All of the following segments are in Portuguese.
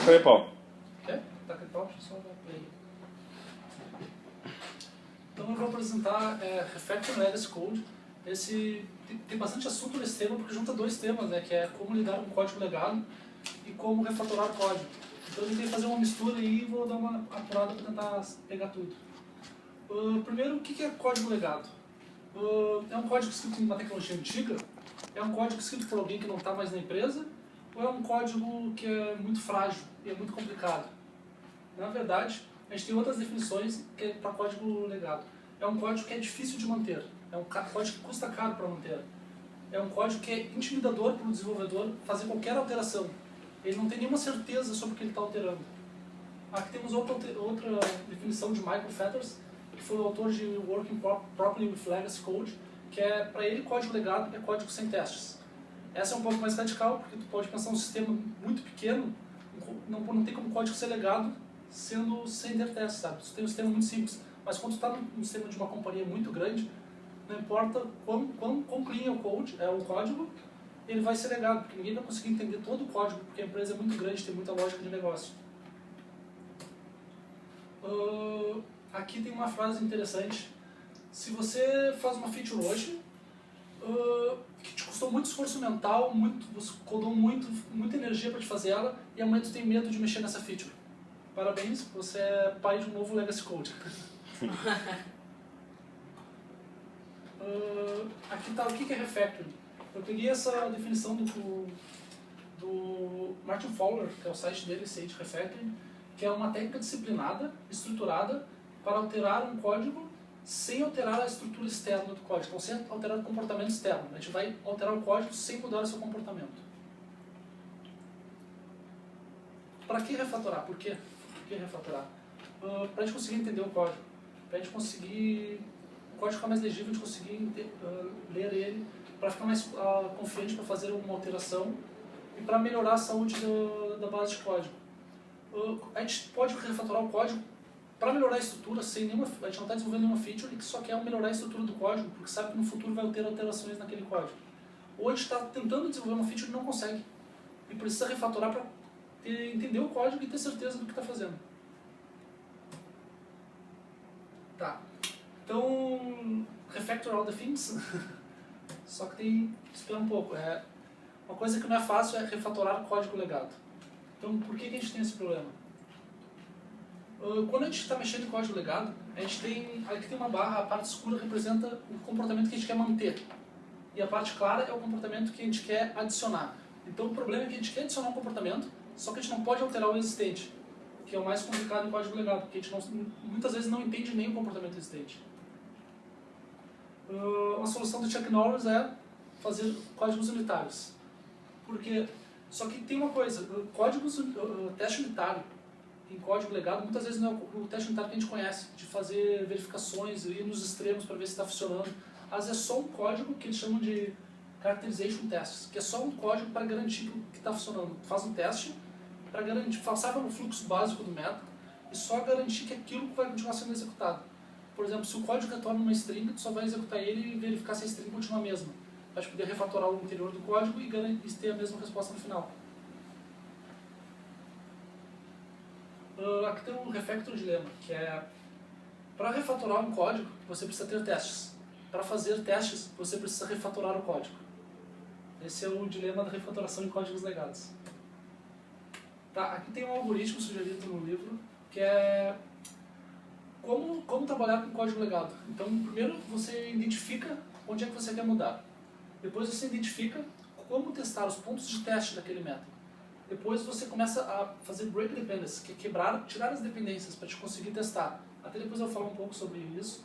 Taca aí, pau. Quer? Taca aí, pau, deixa eu só dar play. Então eu vou apresentar Refactoring Legacy Code. Tem bastante assunto nesse tema porque junta dois temas, né, que é como lidar com código legado e como refatorar código. Então eu tentei fazer uma mistura aí e vou dar uma apurada para tentar pegar tudo. Primeiro, o que é código legado? É um código escrito em uma tecnologia antiga? É um código escrito por alguém que não está mais na empresa? Ou é um código que é muito frágil e é muito complicado? Na verdade, a gente tem outras definições que é para código legado. É um código que é difícil de manter. É um código que custa caro para manter. É um código que é intimidador para o desenvolvedor fazer qualquer alteração. Ele não tem nenhuma certeza sobre o que ele está alterando. Aqui temos outra definição de Michael Fetters, que foi o autor de Working Properly with Legacy Code, que é, para ele, código legado é código sem testes. Essa é um pouco mais radical, porque tu pode pensar um sistema muito pequeno, não tem como código ser legado sendo sem ter testes, sabe? Tu tem um sistema muito simples, mas quando tu está num sistema de uma companhia muito grande, não importa quão clean é o código, ele vai ser legado, porque ninguém vai conseguir entender todo o código, porque a empresa é muito grande, tem muita lógica de negócio. Aqui tem uma frase interessante. Se você faz uma feature hoje, que te custou muito esforço mental, você codou muita energia para te fazer ela, e amanhã tu tem medo de mexer nessa feature. Parabéns, você é pai de um novo Legacy Code. Aqui está o que é refactoring. Eu peguei essa definição do Martin Fowler, que é o site dele, Sage Refactoring, que é uma técnica disciplinada, estruturada, para alterar um código sem alterar a estrutura externa do código, então sem alterar o comportamento externo. A gente vai alterar o código sem mudar o seu comportamento. Para que refatorar? Por que refatorar? Para a gente conseguir entender o código, para a gente conseguir o código ficar mais legível, a gente conseguir ler ele, para ficar mais confiante para fazer uma alteração e para melhorar a saúde da base de código. A gente pode refatorar o código para melhorar a estrutura, a gente não está desenvolvendo nenhuma feature que só quer melhorar a estrutura do código, porque sabe que no futuro vai ter alterações naquele código. Ou a gente está tentando desenvolver uma feature e não consegue, e precisa refatorar para entender o código e ter certeza do que está fazendo. Tá. Então, refactor all the things, só que tem que esperar um pouco. Uma coisa que não é fácil é refatorar código legado. Então, por que a gente tem esse problema? Quando a gente está mexendo em código legado, aqui tem uma barra, a parte escura representa o comportamento que a gente quer manter. E a parte clara é o comportamento que a gente quer adicionar. Então, o problema é que a gente quer adicionar um comportamento, só que a gente não pode alterar o existente, que é o mais complicado em código legado, porque a gente muitas vezes não entende nem o comportamento existente. Uma solução do Chuck Norris é fazer códigos unitários. Só que tem uma coisa, teste unitário em código legado muitas vezes não é o teste unitário que a gente conhece, de fazer verificações, ir nos extremos para ver se está funcionando. Às vezes é só um código que eles chamam de characterization tests, que é só um código para garantir que está funcionando. Faz um teste para garantir, sabe o fluxo básico do método e só garantir que aquilo vai continuar sendo executado. Por exemplo, se o código retorna uma string, tu só vai executar ele e verificar se a string continua a mesma. Para poder refatorar o interior do código e ter a mesma resposta no final. Aqui tem um refactor dilema, que é para refatorar um código, você precisa ter testes. Para fazer testes, você precisa refatorar o código. Esse é o dilema da refatoração em códigos legados. Tá, aqui tem um algoritmo sugerido no livro, que é como trabalhar com código legado. Então, primeiro você identifica onde é que você quer mudar. Depois você identifica como testar os pontos de teste daquele método. Depois você começa a fazer break dependencies, que é tirar as dependências para te conseguir testar. Até depois eu vou falar um pouco sobre isso.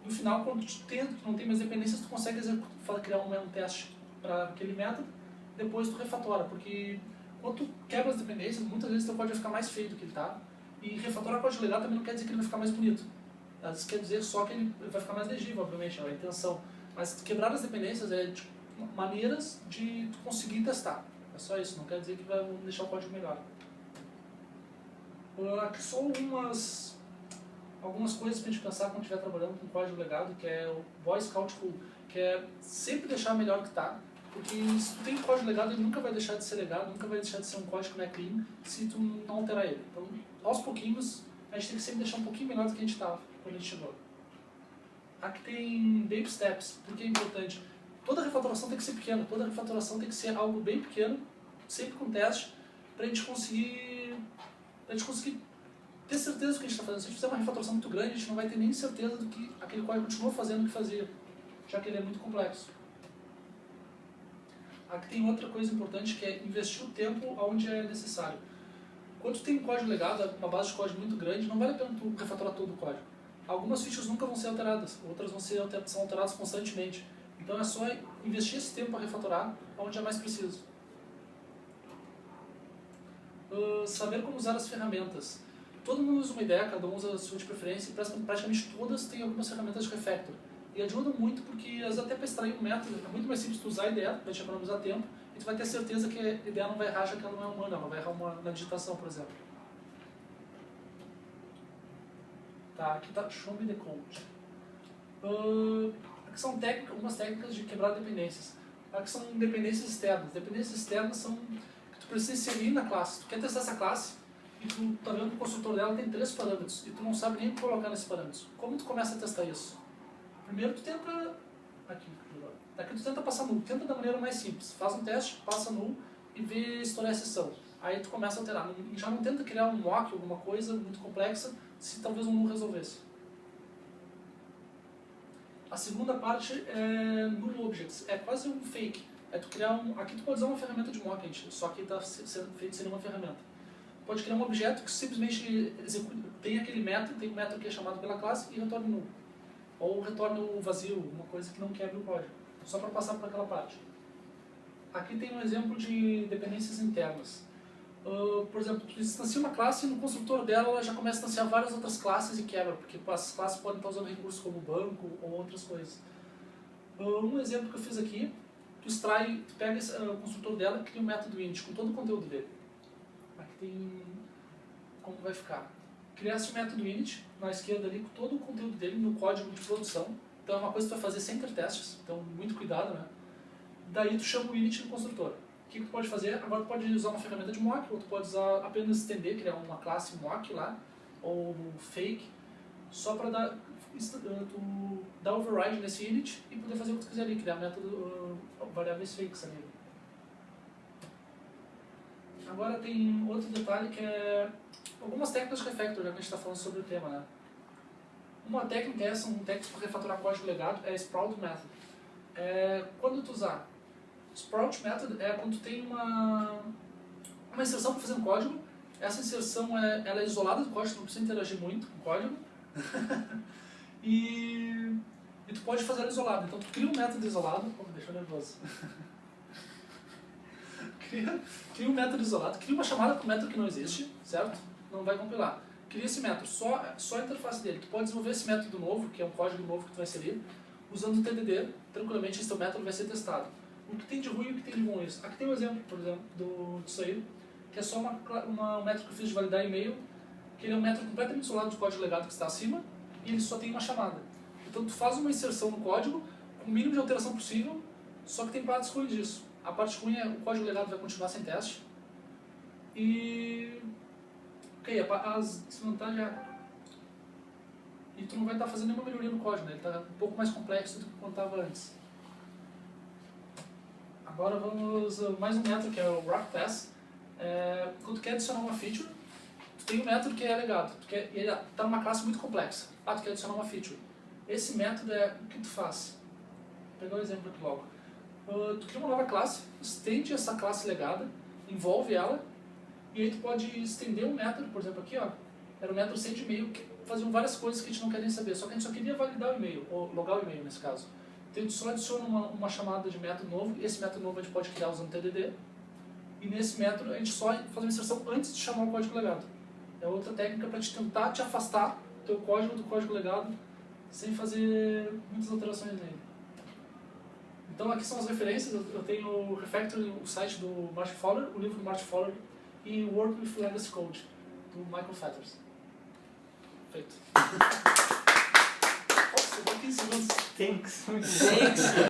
No final, quando tu não tem mais dependências, tu consegue criar um teste para aquele método, depois tu refatora, porque quando tu quebra as dependências, muitas vezes teu código vai ficar mais feio do que ele está. E refatorar código legado também não quer dizer que ele vai ficar mais bonito. Às vezes quer dizer só que ele vai ficar mais legível, obviamente, é a intenção. Mas quebrar as dependências é maneiras de tu conseguir testar. É só isso, não quer dizer que vai deixar o código melhor. Aqui só algumas coisas para a gente pensar quando estiver trabalhando com código legado, que é o Boy Scout Rule, que é sempre deixar melhor que está. Porque se tu tem um código legado, ele nunca vai deixar de ser legado, nunca vai deixar de ser um código que não é clean se tu não alterar ele. Então, aos pouquinhos, a gente tem que sempre deixar um pouquinho melhor do que a gente estava quando a gente chegou. Aqui tem baby steps, porque é importante. Toda refatoração tem que ser pequena, toda refatoração tem que ser algo bem pequeno, sempre com teste, para a gente conseguir ter certeza do que a gente está fazendo. Se a gente fizer uma refatoração muito grande, a gente não vai ter nem certeza do que aquele código continuou fazendo o que fazia, já que ele é muito complexo. Aqui tem outra coisa importante, que é investir o tempo onde é necessário. Quando tu tem um código legado, uma base de código muito grande, não vale a pena tu refatorar todo o código. Algumas features nunca vão ser alteradas, outras são alteradas constantemente. Então é só investir esse tempo para refatorar onde é mais preciso. Saber como usar as ferramentas. Todo mundo usa uma ideia, cada um usa a sua de preferência, e praticamente todas têm algumas ferramentas de refactor. E ajuda muito porque, às vezes, até para extrair um método, é muito mais simples tu usar a ideia, vai te economizar tempo, e tu vai ter certeza que a ideia não vai errar, já que ela não é humana, ela vai errar na digitação, por exemplo. Tá, aqui tá show me the code. Aqui são algumas técnicas de quebrar dependências. Aqui são dependências externas. Dependências externas são que tu precisa inserir na classe. Tu quer testar essa classe e tu tá vendo que o construtor dela tem 3 parâmetros e tu não sabe nem colocar nesses parâmetros. Como tu começa a testar isso? Primeiro tu tenta... Aqui tu tenta passar null. Tenta da maneira mais simples. Faz um teste, passa null e vê estourar a exceção. Aí tu começa a alterar. Já não tenta criar um mock, alguma coisa muito complexa, se talvez um null resolvesse. A segunda parte é null objects. É quase um fake. É tu criar aqui tu pode usar uma ferramenta de mock, só que está sendo feito sem uma ferramenta. Pode criar um objeto que simplesmente tem aquele método, tem um método que é chamado pela classe e retorna null. Ou retorna o vazio, uma coisa que não quebre o código. Só para passar por aquela parte. Aqui tem um exemplo de dependências internas. Por exemplo, tu instancia uma classe e no construtor dela ela já começa a instanciar várias outras classes e quebra, porque as classes podem estar usando recursos como banco ou outras coisas. Um exemplo que eu fiz aqui, tu pega o construtor dela e cria um método init com todo o conteúdo dele. Aqui tem como vai ficar. Criasse um método init na esquerda ali com todo o conteúdo dele no código de produção. Então é uma coisa que tu vai fazer sem ter testes, então muito cuidado, né? Daí tu chama o init no construtor. O que tu pode fazer? Agora tu pode usar uma ferramenta de mock, ou tu pode usar apenas estender, criar uma classe mock lá, ou fake, só para tu dar override nesse init e poder fazer o que tu quiser ali, criar método variáveis fakes ali. Agora tem outro detalhe que é algumas técnicas de refactor, já que a gente está falando sobre o tema, né? Uma técnica para refatorar código legado é Sprout Method. Quando tu usar Sprout Method é quando tu tem uma inserção para fazer um código. Essa inserção ela é isolada do código, tu não precisa interagir muito com o código. e tu pode fazer ela isolada. Então tu cria um método isolado, me deixou nervoso. cria um método isolado, cria uma chamada para um método que não existe, certo? Não vai compilar. Cria esse método, só a interface dele. Tu pode desenvolver esse método novo, que é um código novo que tu vai inserir, usando o TDD, tranquilamente esse teu método vai ser testado. O que tem de ruim e o que tem de bom isso? Aqui tem um exemplo, por exemplo, disso aí, que é só um método que eu fiz de validar e-mail, que ele é um método completamente isolado do código legado que está acima, e ele só tem uma chamada. Então tu faz uma inserção no código, com o mínimo de alteração possível, só que tem partes ruins disso. A parte ruim é o código legado vai continuar sem teste, e... as desvantagens e tu não vai estar fazendo nenhuma melhoria no código, né? Ele está um pouco mais complexo do que quando estava antes. Agora vamos a mais um método que é o wrap pass. Quando tu quer adicionar uma feature, tu tem um método que é legado. Ele está numa classe muito complexa. Tu quer adicionar uma feature. Esse método é o que tu faz. Vou pegar um exemplo aqui logo. Tu cria uma nova classe, estende essa classe legada, envolve ela, e aí tu pode estender um método, por exemplo aqui, ó, era um método send e-mail que faziam várias coisas que a gente não quer nem saber, só que a gente só queria validar o e-mail, ou logar o e-mail nesse caso. Então a gente só adiciona uma chamada de método novo, e esse método novo a gente pode criar usando TDD, e nesse método a gente só faz uma inserção antes de chamar o código legado. É outra técnica para tentar te afastar do teu código do código legado, sem fazer muitas alterações nele. Então aqui são as referências, eu tenho o Refactor, o site do Martin Fowler, o livro do Martin Fowler, e Work with Legacy Code, do Michael Fetters. Feito. Nossa, 15 segundos. Thanks.